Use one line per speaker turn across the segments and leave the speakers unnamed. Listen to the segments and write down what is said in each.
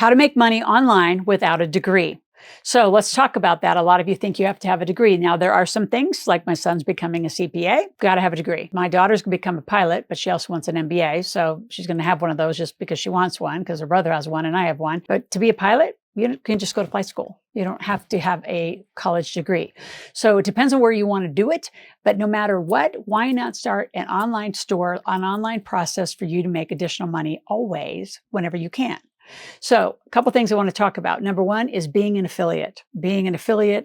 How to make money online without a degree. So let's talk about that. A lot of you think you have to have a degree. Now, there are some things, like my son's becoming a CPA, got to have a degree. My daughter's going to become a pilot, but she also wants an MBA. So she's going to have one of those just because she wants one, because her brother has one and I have one. But to be a pilot, you can just go to flight school. You don't have to have a college degree. So it depends on where you want to do it. But no matter what, why not start an online store, an online process for you to make additional money always, whenever you can? So a couple things I want to talk about. Number one is being an affiliate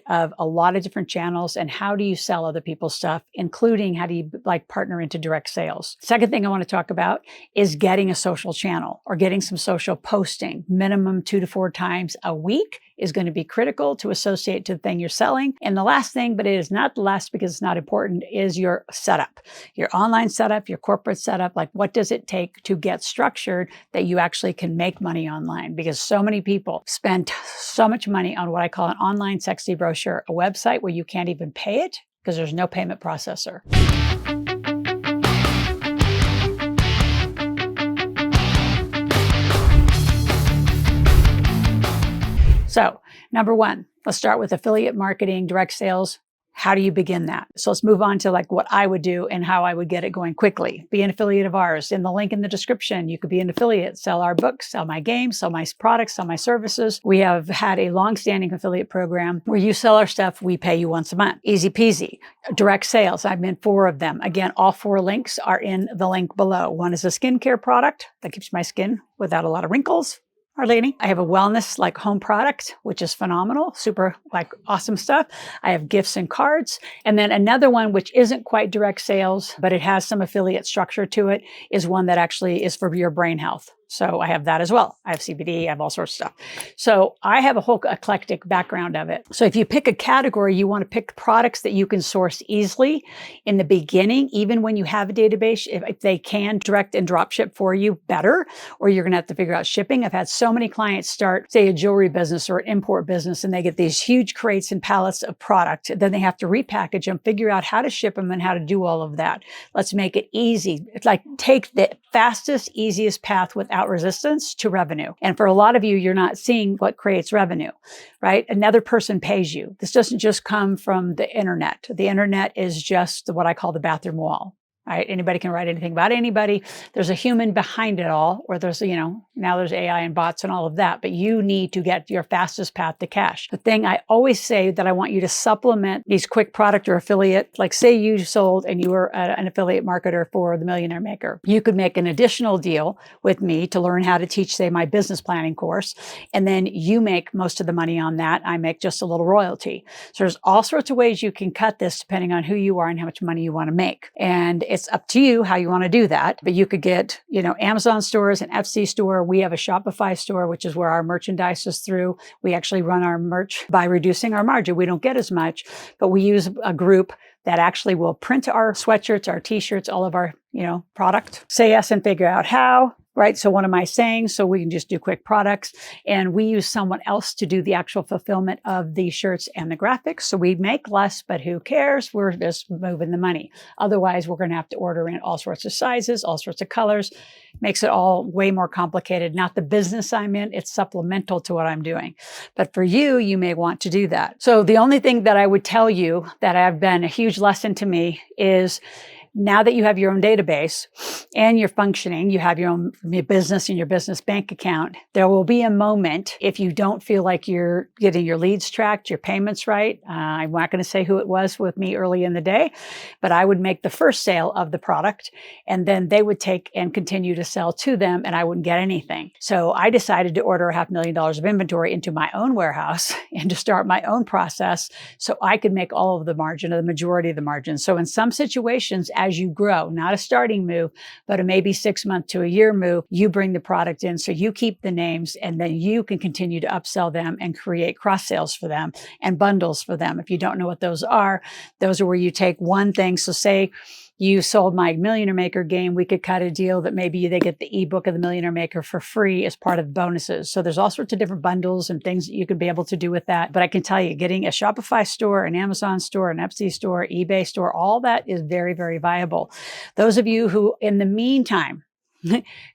of a lot of different channels, and how do you sell other people's stuff, including how do you partner into direct sales. Second thing I want to talk about is getting a social channel or getting some social posting. Minimum 2 to 4 times a week is going to be critical to associate to the thing you're selling. And the last thing, but it is not the last because it's not important, is your setup, your online setup, your corporate setup. Like, what does it take to get structured that you actually can make money online? Because so many people spend so much money on what I call an online sexy brochure, a website where you can't even pay it because there's no payment processor. So, number one, let's start with affiliate marketing, direct sales. How do you begin that? So let's move on to what I would do and how I would get it going quickly. Be an affiliate of ours. In the link in the description, you could be an affiliate, sell our books, sell my games, sell my products, sell my services. We have had a long-standing affiliate program where you sell our stuff, we pay you once a month. Easy peasy. Direct sales, I'm in 4 of them. Again, all 4 links are in the link below. One is a skincare product that keeps my skin without a lot of wrinkles. Hardly any. I have a wellness home product, which is phenomenal, super awesome stuff. I have gifts and cards. And then another one, which isn't quite direct sales, but it has some affiliate structure to it, is one that actually is for your brain health. So I have that as well. I have CBD, I have all sorts of stuff. So I have a whole eclectic background of it. So if you pick a category, you want to pick products that you can source easily in the beginning, even when you have a database, if they can direct and drop ship for you, better, or you're going to have to figure out shipping. I've had so many clients start, say, a jewelry business or an import business, and they get these huge crates and pallets of product. Then they have to repackage them, figure out how to ship them and how to do all of that. Let's make it easy. It's take the fastest, easiest path without resistance to revenue. And for a lot of you, you're not seeing what creates revenue, right? Another person pays you. This doesn't just come from the internet. The internet is just what I call the bathroom wall. Right? Anybody can write anything about anybody. There's a human behind it all, or there's, now there's AI and bots and all of that, but you need to get your fastest path to cash. The thing I always say that I want you to supplement these quick product or affiliate, say you sold and you were an affiliate marketer for the Millionaire Maker. You could make an additional deal with me to learn how to teach, say, my business planning course. And then you make most of the money on that. I make just a little royalty. So there's all sorts of ways you can cut this depending on who you are and how much money you want to make. And it's up to you how you want to do that. But you could get, Amazon stores, an Etsy store. We have a Shopify store, which is where our merchandise is through. We actually run our merch by reducing our margin. We don't get as much, but we use a group that actually will print our sweatshirts, our t-shirts, all of our, product. Say yes and figure out how. Right? So what am I saying? So we can just do quick products, and we use someone else to do the actual fulfillment of the shirts and the graphics. So we make less, but who cares? We're just moving the money. Otherwise, we're going to have to order in all sorts of sizes, all sorts of colors. Makes it all way more complicated. Not the business I'm in. It's supplemental to what I'm doing. But for you, you may want to do that. So the only thing that I would tell you that have been a huge lesson to me is, now that you have your own database and you're functioning, you have your own business and your business bank account, there will be a moment if you don't feel like you're getting your leads tracked, your payments right. I'm not going to say who it was with me early in the day, but I would make the first sale of the product, and then they would take and continue to sell to them, and I wouldn't get anything. So I decided to order $500,000 of inventory into my own warehouse and to start my own process so I could make all of the margin, or the majority of the margin. So in some situations, as you grow, not a starting move, but a maybe 6 month to a year move, you bring the product in, so you keep the names, and then you can continue to upsell them and create cross sales for them and bundles for them. If you don't know what those are where you take one thing. So say you sold my Millionaire Maker game, we could cut a deal that maybe they get the ebook of the Millionaire Maker for free as part of the bonuses. So there's all sorts of different bundles and things that you could be able to do with that. But I can tell you, getting a Shopify store, an Amazon store, an Etsy store, eBay store, all that is very, very viable. Those of you who, in the meantime,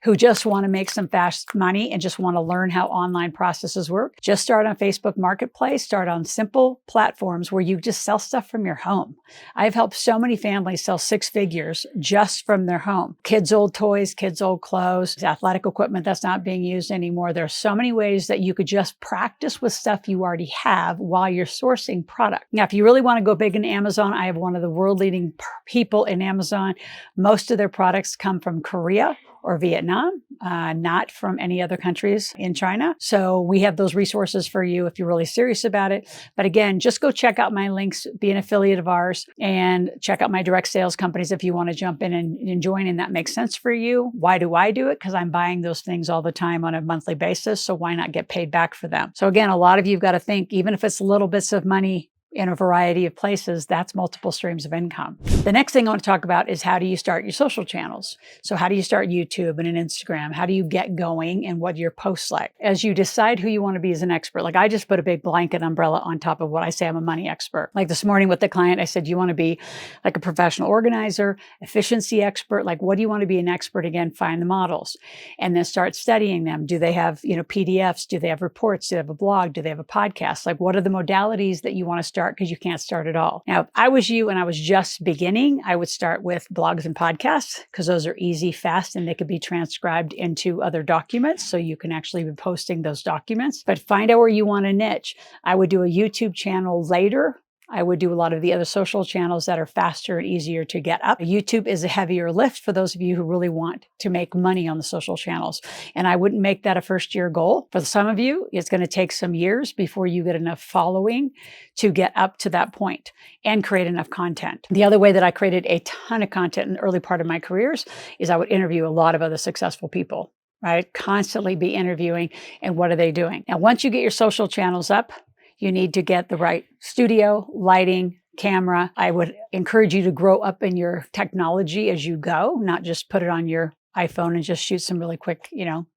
who just want to make some fast money and just want to learn how online processes work, just start on Facebook Marketplace, start on simple platforms where you just sell stuff from your home. I've helped so many families sell 6 figures just from their home. Kids' old toys, kids' old clothes, athletic equipment that's not being used anymore. There are so many ways that you could just practice with stuff you already have while you're sourcing product. Now, if you really want to go big in Amazon, I have one of the world leading people in Amazon. Most of their products come from Korea or Vietnam, not from any other countries in China. So we have those resources for you if you're really serious about it. But again, just go check out my links, be an affiliate of ours, and check out my direct sales companies if you want to jump in and join and that makes sense for you. Why do I do it? Because I'm buying those things all the time on a monthly basis. So why not get paid back for them? So again, a lot of you've got to think, even if it's little bits of money in a variety of places, that's multiple streams of income. The next thing I want to talk about is how do you start your social channels? So how do you start YouTube and an Instagram? How do you get going and what are your posts like? As you decide who you want to be as an expert, like I just put a big blanket umbrella on top of what I say I'm a money expert. Like this morning with the client, I said, you want to be like a professional organizer, efficiency expert? Like what do you want to be an expert? Again, find the models and then start studying them. Do they have, PDFs? Do they have reports? Do they have a blog? Do they have a podcast? Like what are the modalities that you want to start? Because you can't start it all. Now, if I was you and I was just beginning, I would start with blogs and podcasts because those are easy, fast, and they could be transcribed into other documents. So you can actually be posting those documents, but find out where you want to niche. I would do a YouTube channel later. I would do a lot of the other social channels that are faster and easier to get up. YouTube is a heavier lift for those of you who really want to make money on the social channels. And I wouldn't make that a first-year goal. For some of you, it's going to take some years before you get enough following to get up to that point and create enough content. The other way that I created a ton of content in the early part of my careers is I would interview a lot of other successful people, right? Constantly be interviewing and what are they doing? Now, once you get your social channels up, you need to get the right studio, lighting, camera. I would encourage you to grow up in your technology as you go, not just put it on your iPhone and just shoot some really quick,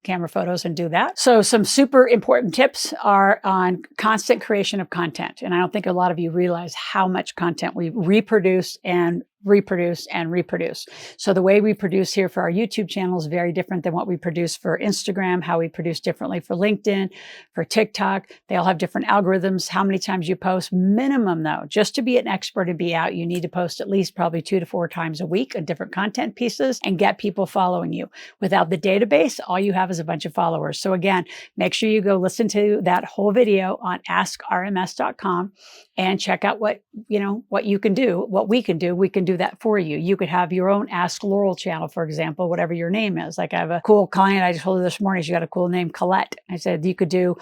camera photos and do that. So some super important tips are on constant creation of content. And I don't think a lot of you realize how much content we reproduce and reproduce and reproduce. So the way we produce here for our YouTube channel is very different than what we produce for Instagram, how we produce differently for LinkedIn, for TikTok. They all have different algorithms, how many times you post. Minimum though, just to be an expert and be out, you need to post at least probably 2 to 4 times a week on different content pieces and get people following you. Without the database, all you have is a bunch of followers. So again, make sure you go listen to that whole video on askrms.com and check out what you can do, what we can do. We can do that for you. You could have your own Ask Loral channel, for example, whatever your name is. Like I have a cool client, I told her this morning, she got a cool name, Colette. I said, you could do,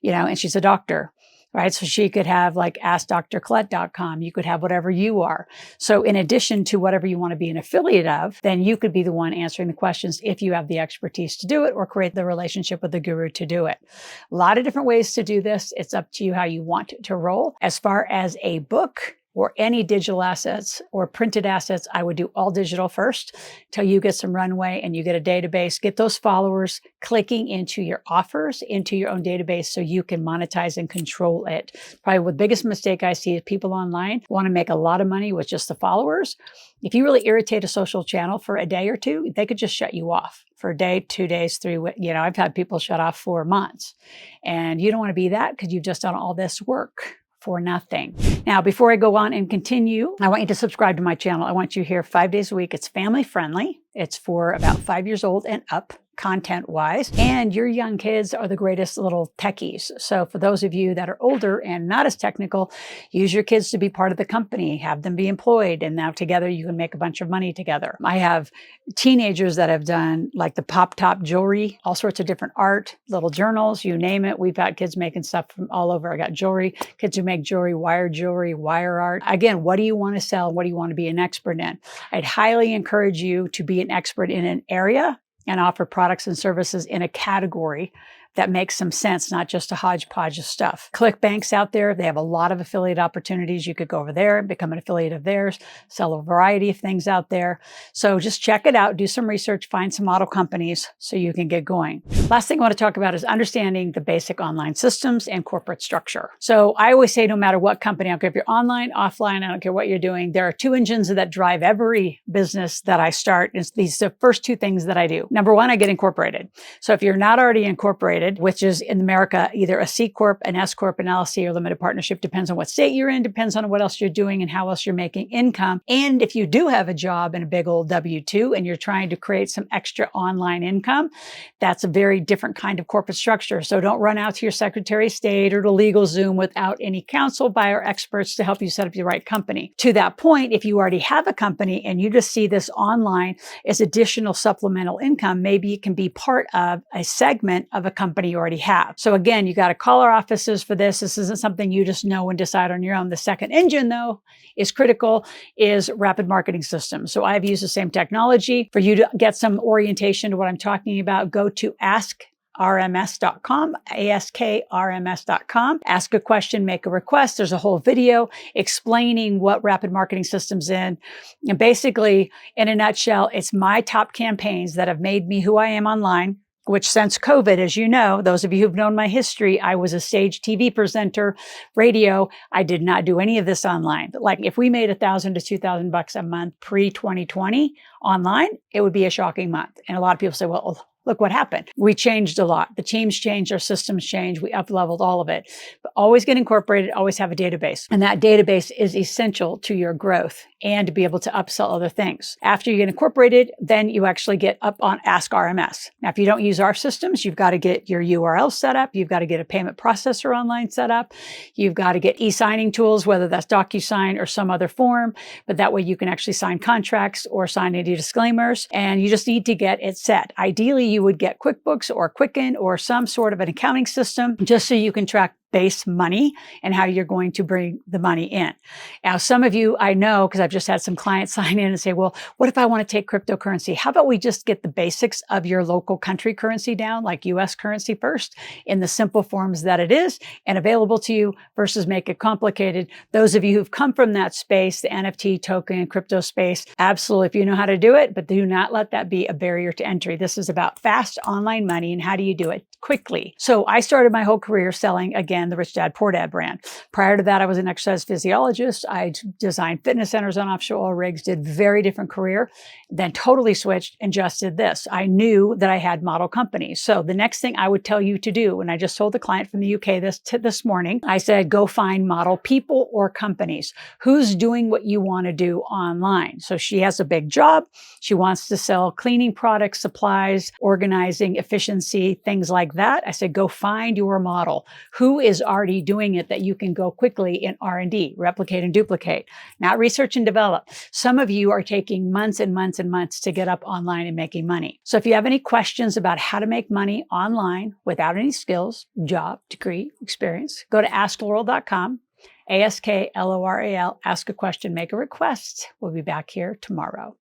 and she's a doctor, right? So she could have like AskDrColette.com. You could have whatever you are. So in addition to whatever you want to be an affiliate of, then you could be the one answering the questions if you have the expertise to do it or create the relationship with the guru to do it. A lot of different ways to do this. It's up to you how you want to roll. As far as a book, or any digital assets or printed assets, I would do all digital first till you get some runway and you get a database, get those followers clicking into your offers, into your own database so you can monetize and control it. Probably the biggest mistake I see is people online want to make a lot of money with just the followers. If you really irritate a social channel for a day or two, they could just shut you off for a day, 2 days, 3 weeks. I've had people shut off for months. And you don't want to be that because you've just done all this work for nothing. Now, before I go on and continue, I want you to subscribe to my channel. I want you here 5 days a week. It's family friendly. It's for about 5 years old and up, content-wise. And your young kids are the greatest little techies. So for those of you that are older and not as technical, use your kids to be part of the company, have them be employed, and now together you can make a bunch of money together. I have teenagers that have done like the pop-top jewelry, all sorts of different art, little journals, you name it. We've got kids making stuff from all over. I got jewelry, kids who make jewelry, wire art. Again, what do you want to sell? What do you want to be an expert in? I'd highly encourage you to be an expert in an area and offer products and services in a category that makes some sense, not just a hodgepodge of stuff. ClickBank's out there. They have a lot of affiliate opportunities. You could go over there and become an affiliate of theirs, sell a variety of things out there. So just check it out, do some research, find some model companies so you can get going. Last thing I want to talk about is understanding the basic online systems and corporate structure. So I always say no matter what company, I don't care if you're online, offline, I don't care what you're doing, there are two engines that drive every business that I start. These are the first two things that I do. Number one, I get incorporated. So if you're not already incorporated, which is in America, either a C Corp, an S Corp, an LLC, or limited partnership, depends on what state you're in, depends on what else you're doing and how else you're making income. And if you do have a job and a big old W-2 and you're trying to create some extra online income, that's a very different kind of corporate structure. So don't run out to your Secretary of State or to LegalZoom without any counsel by our experts to help you set up the right company. To that point, if you already have a company and you just see this online as additional supplemental income, maybe it can be part of a segment of a company you already have. So again, you got to call our offices for this. This isn't something you just know and decide on your own. The second engine, though, is critical, is rapid marketing systems. So I've used the same technology. For you to get some orientation to what I'm talking about, go to askrms.com, askrms.com. Ask a question, make a request. There's a whole video explaining what rapid marketing systems in. And basically, in a nutshell, it's my top campaigns that have made me who I am online, which since COVID, as you know, those of you who've known my history, I was a stage TV presenter, radio. I did not do any of this online. But like if we made $1,000 to $2,000 a month pre-2020 online, it would be a shocking month. And a lot of people say, well, look what happened. We changed a lot. The teams changed, our systems changed, we up-leveled all of it. But always get incorporated, always have a database. And that database is essential to your growth and to be able to upsell other things. After you get incorporated, then you actually get up on Ask RMS. Now, if you don't use our systems, you've got to get your URL set up. You've got to get a payment processor online set up. You've got to get e-signing tools, whether that's DocuSign or some other form, but that way you can actually sign contracts or sign any disclaimers. And you just need to get it set. Ideally, you would get QuickBooks or Quicken or some sort of an accounting system just so you can track base money and how you're going to bring the money in. Now, some of you I know, because I've just had some clients sign in and say, well, what if I want to take cryptocurrency? How about we just get the basics of your local country currency down, like US currency first, in the simple forms that it is and available to you versus make it complicated. Those of you who've come from that space, the NFT token and crypto space, absolutely, if you know how to do it, but do not let that be a barrier to entry. This is about fast online money and how do you do it quickly. So I started my whole career selling, again, the Rich Dad, Poor Dad brand. Prior to that, I was an exercise physiologist. I designed fitness centers on offshore oil rigs, did very different career, then totally switched and just did this. I knew that I had model companies. So the next thing I would tell you to do, and I just told the client from the UK this morning, I said, go find model people or companies. Who's doing what you want to do online? So she has a big job. She wants to sell cleaning products, supplies, organizing, efficiency, things like that. I said, go find your model. Who is already doing it that you can go quickly in R&D, replicate and duplicate, not research and develop. Some of you are taking months and months and months to get up online and making money. So if you have any questions about how to make money online without any skills, job, degree, experience, go to askloral.com, ASKLORAL, ask a question, make a request. We'll be back here tomorrow.